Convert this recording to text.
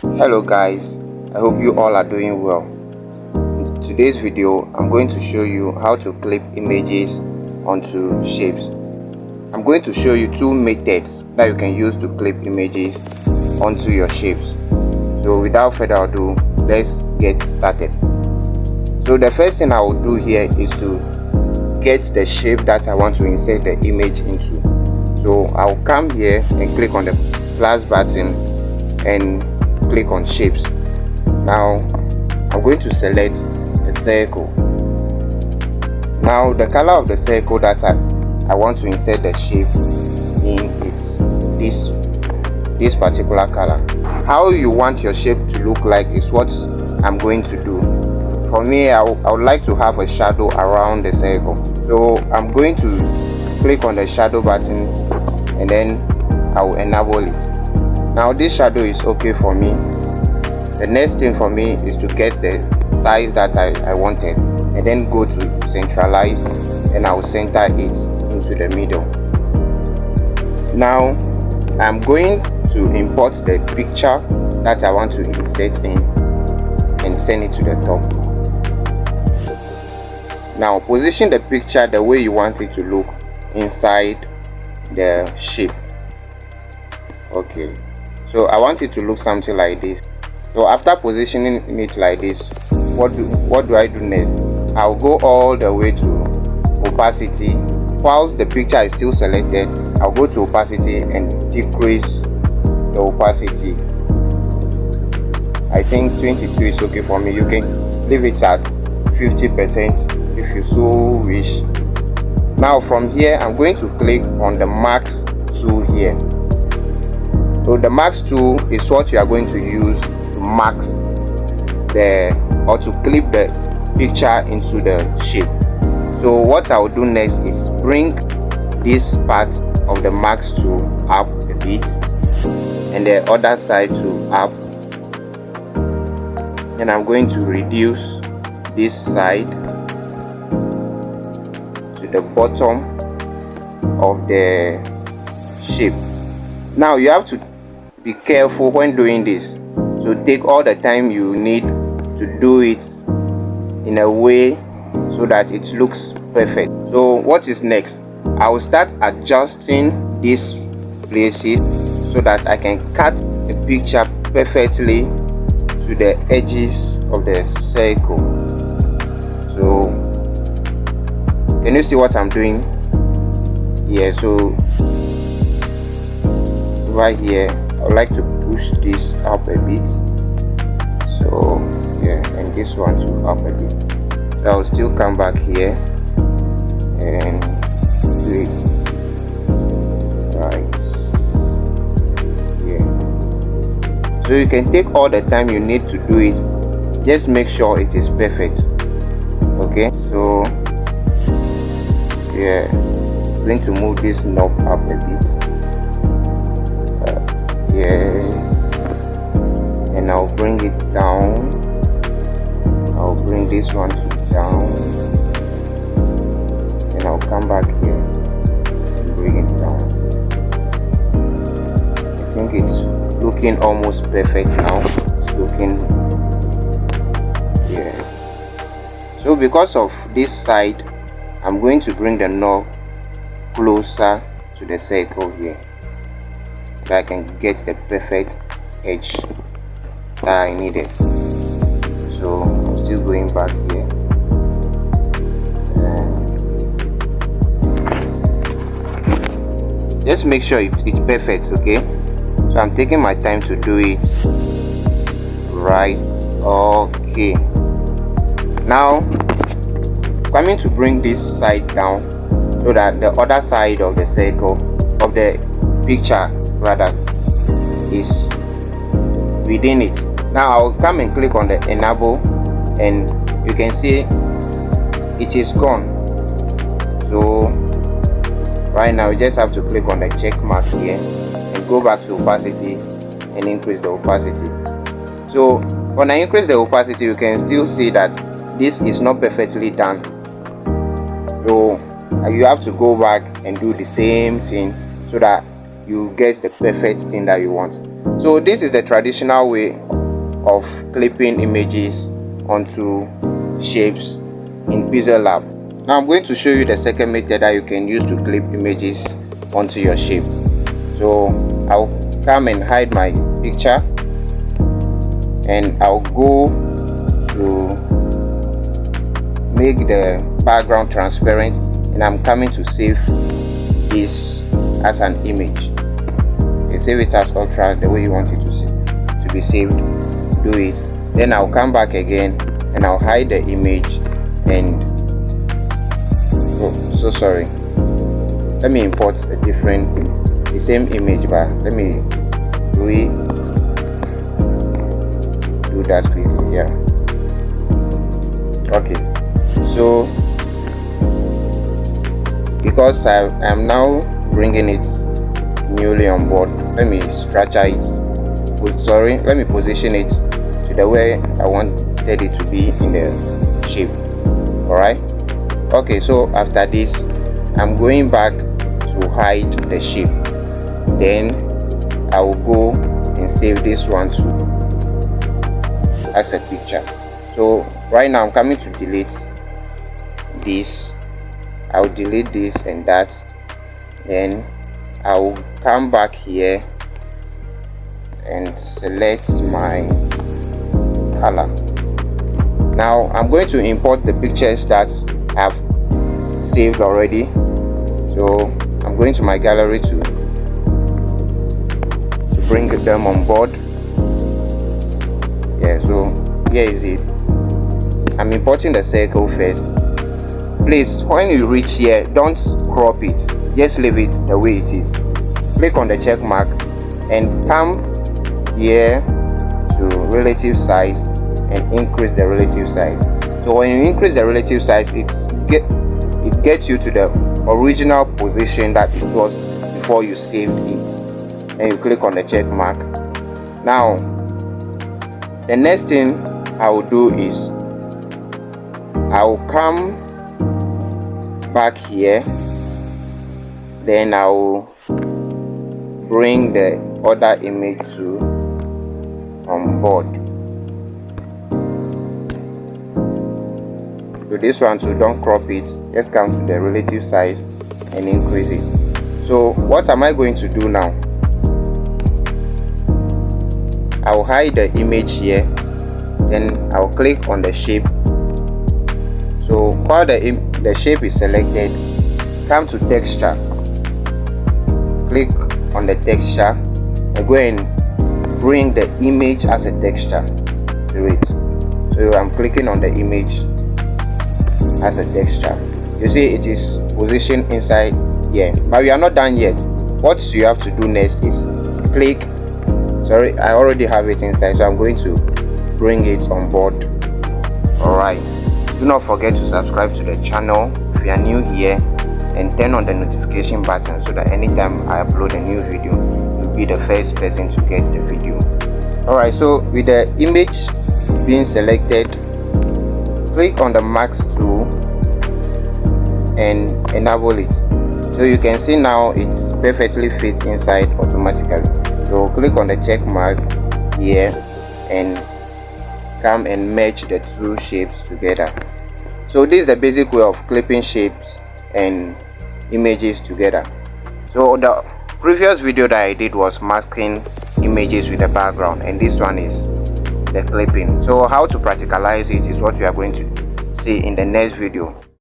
Hello guys, I hope you all are doing well. In today's video, I'm going to show you how to clip images onto shapes. I'm going to show you two methods that you can use to clip images onto your shapes. So without further ado, let's get started. So the first thing I will do here is to get the shape that I want to insert the image into. So I'll come here and click on the plus button and click on shapes. Now I'm going to select the circle. Now the color of the circle that I want to insert the shape in is this particular color. How you want your shape to look like is what I'm going to do. For me, I would like to have a shadow around the circle. So I'm going to click on the shadow button and then I will enable it. Now this shadow is okay for me. The next thing for me is to get the size that I wanted and then go to centralize, and I will center it into the middle. Now I'm going to import the picture that I want to insert in and send it to the top. Now position the picture the way you want it to look inside the shape. Okay, so I want it to look something like this. So after positioning it like this, what do I do next? I'll go all the way to opacity. Whilst the picture is still selected, I'll go to opacity and decrease the opacity. I think 22 is okay for me. You can leave it at 50% if you so wish. Now from here, I'm going to click on the max tool here. So the max tool is what you are going to use to max or to clip the picture into the shape. So what I will do next is bring this part of the max tool up a bit and the other side to up, and I'm going to reduce this side to the bottom of the shape. Now you have to be careful when doing this, so take all the time you need to do it in a way so that it looks perfect. So what is next? I will start adjusting these places so that I can cut the picture perfectly to the edges of the circle. So can you see what I'm doing here? So right here, I would like to push this up a bit. So yeah, and this one too up a bit. So I'll still come back here and do it right here. So you can take all the time you need to do it. Just make sure it is perfect. Okay, so yeah, I'm going to move this knob up a bit. Yes, and I'll bring it down. I'll bring this one down, and I'll come back here and bring it down. I think it's looking almost perfect now. It's looking, yeah. So because of this side, I'm going to bring the knob closer to the circle here, so I can get the perfect edge that I needed. So I'm still going back here and just make sure it's perfect. Okay, so I'm taking my time to do it right. Okay, now coming to bring this side down so that the other side of the circle of the picture rather is within it. Now I'll come and click on the enable, and you can see it is gone. So right now you just have to click on the check mark here and go back to opacity and increase the opacity. So when I increase the opacity, you can still see that this is not perfectly done. So you have to go back and do the same thing so that you get the perfect thing that you want. So this is the traditional way of clipping images onto shapes in Pixellab. Now I'm going to show you the second method that you can use to clip images onto your shape. So I'll come and hide my picture, and I'll go to make the background transparent, and I'm coming to save this as an image. Okay, save it as ultra, the way you want it to be saved. Do it. Then I'll come back again and I'll hide the image, and so sorry, let me import the same image, but let me do that quickly here. Okay, so because I'm now bringing it newly on board, let me structure it. Sorry, let me position it to the way I wanted it to be in the shape. Alright, okay, so after this I'm going back to hide the shape, then I will go and save this one too as a picture. So right now I'm coming to delete this. I'll delete this and that, then I'll come back here and select my color. Now I'm going to import the pictures that I've saved already. So I'm going to my gallery to bring them on board. Yeah, so here is it. I'm importing the circle first. Please, when you reach here, don't crop it, just leave it the way it is. Click on the check mark and come here to relative size and increase the relative size. So when you increase the relative size, it gets you to the original position that it was before you saved it, and you click on the check mark. Now the next thing I will do is I will come back here, then I will bring the other image to on board. So this one too, don't crop it, just come to the relative size and increase it. So what am I going to do now? I will hide the image here, then I'll click on the shape. So while the shape is selected, come to texture, click on the texture and go and bring the image as a texture to it. So I'm clicking on the image as a texture. You see it is positioned inside here, but we are not done yet. What you have to do next is click, sorry, I already have it inside, so I'm going to bring it on board. Alright, do not forget to subscribe to the channel if you are new here, and turn on the notification button so that anytime I upload a new video, you'll be the first person to get the video. Alright, so with the image being selected, click on the max tool and enable it. So you can see now it's perfectly fit inside automatically. So click on the check mark here and come and merge the two shapes together. So this is the basic way of clipping shapes and images together. So the previous video that I did was masking images with the background, and this one is the clipping. So how to practicalize it is what we are going to see in the next video.